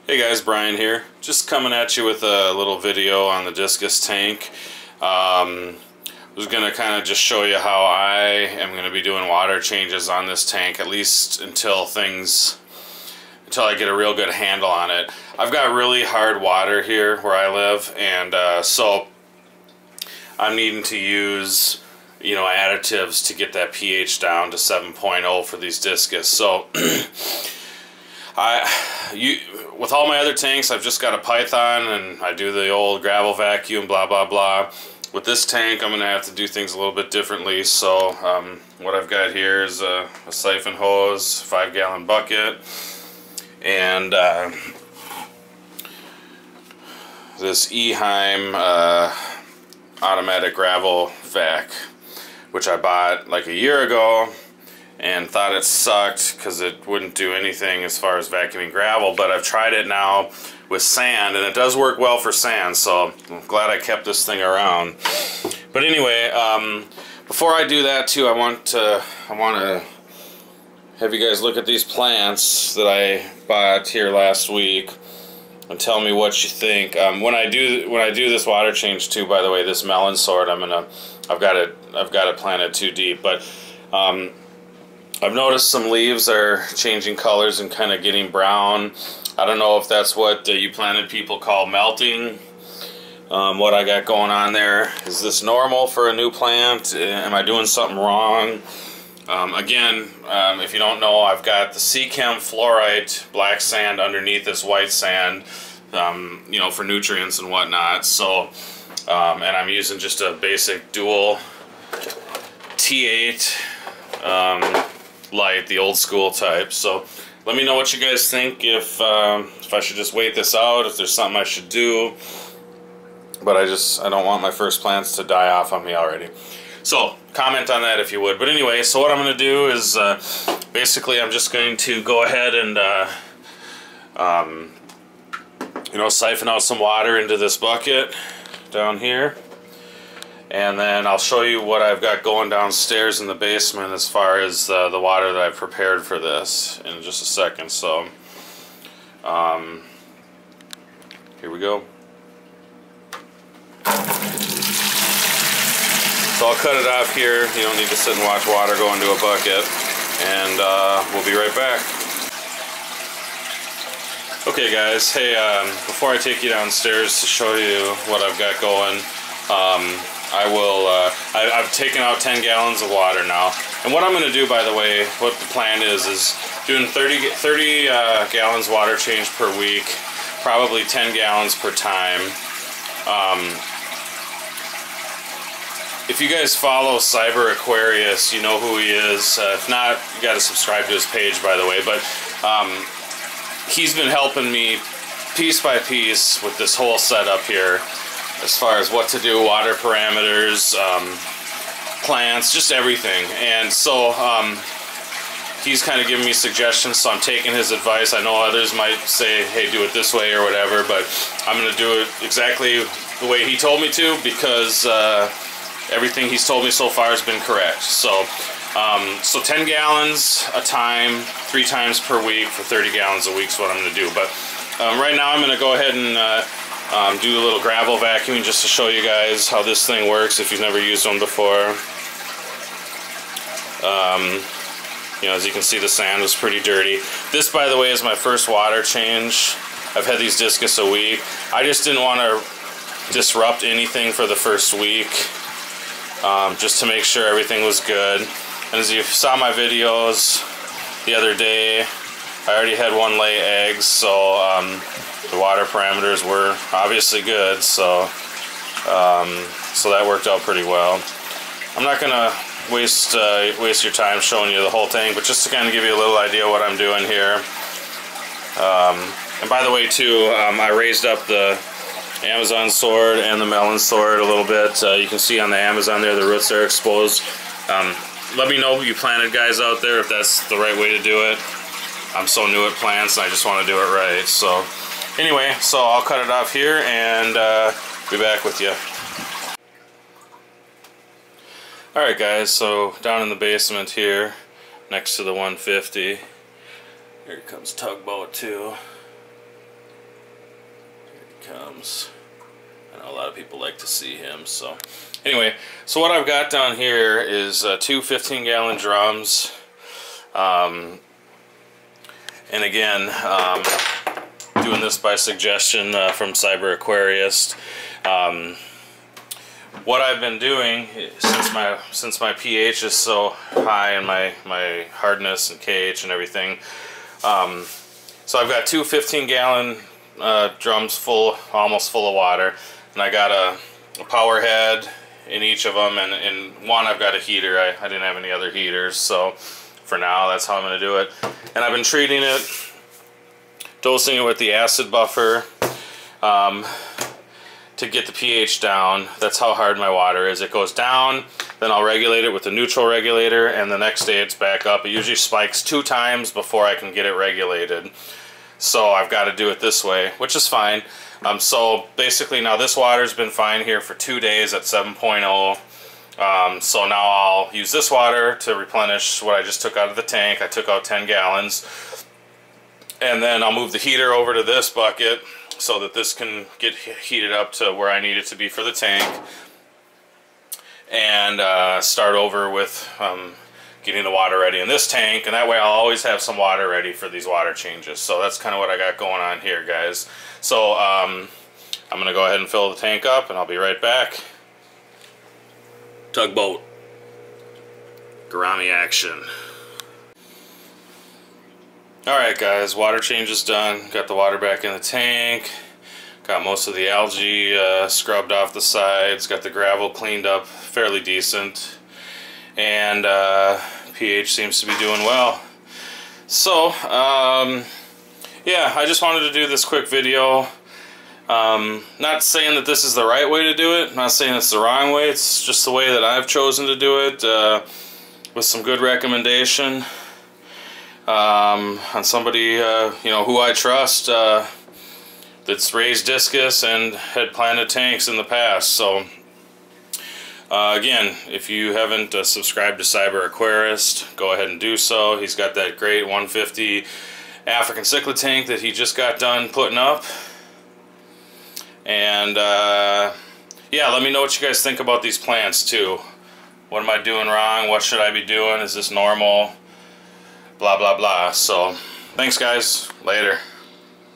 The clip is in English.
Hey guys, Brian here. Just coming at you with a little video on the Discus tank. I was going to kind of just show you how I am going to be doing water changes on this tank, at least until I get a real good handle on it. I've got really hard water here where I live, and so I'm needing to use additives to get that pH down to 7.0 for these Discus. So with all my other tanks, I've just got a Python and I do the old gravel vacuum, blah blah blah. With this tank, I'm gonna have to do things a little bit differently. So what I've got here is a siphon hose, 5-gallon bucket, and this Eheim automatic gravel vac, which I bought like a year ago and thought it sucked because it wouldn't do anything as far as vacuuming gravel, but I've tried it now with sand and it does work well for sand, so I'm glad I kept this thing around. But anyway, before I do that too, I want to have you guys look at these plants that I bought here last week and tell me what you think. When I do this water change too, by the way, this melon sort, I've got it planted too deep, but I've noticed some leaves are changing colors and kind of getting brown. I don't know if that's what you planted people call melting. What I got going on there, is this normal for a new plant? Am I doing something wrong? Again, if you don't know, I've got the Seachem fluorite black sand underneath this white sand, for nutrients and whatnot. So, and I'm using just a basic dual T8 light, the old school type. So let me know what you guys think, if I should just wait this out, if there's something I should do. But I don't want my first plants to die off on me already. So comment on that if you would. But anyway, so what I'm going to do is basically I'm just going to go ahead and siphon out some water into this bucket down here. And then I'll show you what I've got going downstairs in the basement as far as the water that I've prepared for this in just a second. So here we go. So I'll cut it off here. You don't need to sit and watch water go into a bucket. And we'll be right back. Okay guys, hey, before I take you downstairs to show you what I've got going, I've taken out 10 gallons of water now. And what I'm going to do, by the way, what the plan is doing 30 gallons water change per week, probably 10 gallons per time. If you guys follow Cyber Aquarius, you know who he is. If not, you got to subscribe to his page, by the way. But he's been helping me piece by piece with this whole setup here, as far as what to do, water parameters, plants, just everything. And so he's kind of giving me suggestions, so I'm taking his advice. I know others might say, hey, do it this way or whatever, but I'm going to do it exactly the way he told me to, because everything he's told me so far has been correct. So 10 gallons a time, 3 times per week for 30 gallons a week is what I'm going to do. But right now I'm going to go ahead and do a little gravel vacuuming just to show you guys how this thing works if you've never used one before. As you can see, the sand was pretty dirty. This, by the way, is my first water change. I've had these Discus a week. I just didn't want to disrupt anything for the first week, just to make sure everything was good. And as you saw my videos the other day, I already had one lay eggs, so the water parameters were obviously good, so that worked out pretty well. I'm not gonna waste your time showing you the whole thing, but just to kind of give you a little idea what I'm doing here. And by the way too, I raised up the Amazon sword and the melon sword a little bit. You can see on the Amazon there, the roots are exposed. Let me know, you planted guys out there, if that's the right way to do it. I'm so new at plants, and I just want to do it right. So anyway, so I'll cut it off here and be back with you. Alright guys, so down in the basement here, next to the 150, here comes Tugboat too. comes. I know a lot of people like to see him. So anyway, so what I've got down here is two 15-gallon drums. And again, doing this by suggestion from Cyber Aquarist. What I've been doing since my pH is so high and my hardness and KH and everything, so I've got two 15-gallon drums almost full of water, and I got a power head in each of them, and in one I've got a heater. I didn't have any other heaters, so for now that's how I'm going to do it. And I've been treating it, dosing it with the acid buffer to get the pH down. That's how hard my water is. It goes down, then I'll regulate it with the neutral regulator, and the next day it's back up. It usually spikes 2 times before I can get it regulated. So I've got to do it this way, which is fine. So basically now this water's been fine here for 2 days at 7.0. So now I'll use this water to replenish what I just took out of the tank. I took out 10 gallons. And then I'll move the heater over to this bucket so that this can get heated up to where I need it to be for the tank. And start over with getting the water ready in this tank. And that way I'll always have some water ready for these water changes. So that's kind of what I got going on here, guys. So I'm going to go ahead and fill the tank up, and I'll be right back. Tugboat. Gourami action. Alright guys, water change is done. Got the water back in the tank. Got most of the algae scrubbed off the sides. Got the gravel cleaned up fairly decent. And pH seems to be doing well. So, yeah, I just wanted to do this quick video. Not saying that this is the right way to do it. Not saying it's the wrong way. It's just the way that I've chosen to do it, with some good recommendation. On somebody you know, who I trust, that's raised discus and had planted tanks in the past. So again, if you haven't subscribed to Cyber Aquarist, go ahead and do so. He's got that great 150 African cichlid tank that he just got done putting up. And yeah, let me know what you guys think about these plants too. What am I doing wrong? What should I be doing? Is this normal? Blah, blah, blah. So, thanks guys. Later.